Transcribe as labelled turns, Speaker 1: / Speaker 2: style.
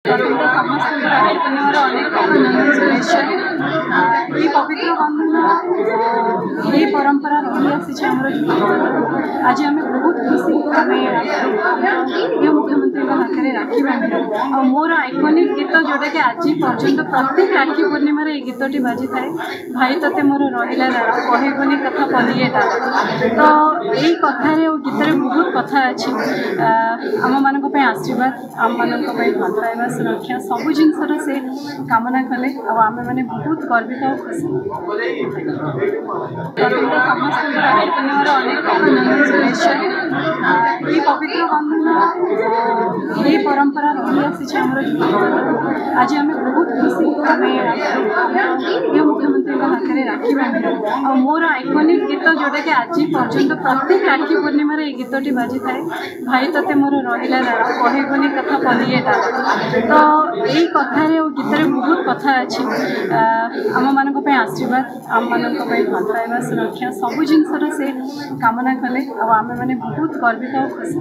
Speaker 1: समस्त राखी पूर्णिमार अनेक अभिनंदन शुभेच्छा। ये पवित्र बंधन ये परंपरा रही आसी आज आम बहुत खुशी मुख्यमंत्री हाथ में राखी बांधि और मोर आइकनिक गीत जोटा कि आज पर्यटन प्रत्येक राखी पूर्णिमार ये गीतटी बाजी थाए भाई ते मोर रहा कहबनी कथा पलिएटा तो यही कथार गीत बहुत कथा अच्छी आम मान आशीर्वाद आम मान भल पाइबा सुरक्षा सबू जिनसर से कामना कले आम मैंने बहुत गर्वित और खुशी समस्त राखी पूर्णिमार अनेक अभिनंदन शुभेच्छा। ये पवित्र बंधन ये परंपरा रही आसी आज आम बहुत खुशी मुख्यमंत्री हाथ में राखी बांधि और मोर आइकनिक गीत जोटा कि आज पर्यटन प्रत्येक राखी पूर्णिमार ये गीतटी बाजी थाए भाई ते मोर रहा कहबनी कथा पलिएटा तो यही कथार गीत बहुत कथा अच्छी आम मान आशीर्वाद आम मान भल पाइबा सुरक्षा सबू जिनसर से कामना कले आम मैंने बहुत गर्वित और खुशी।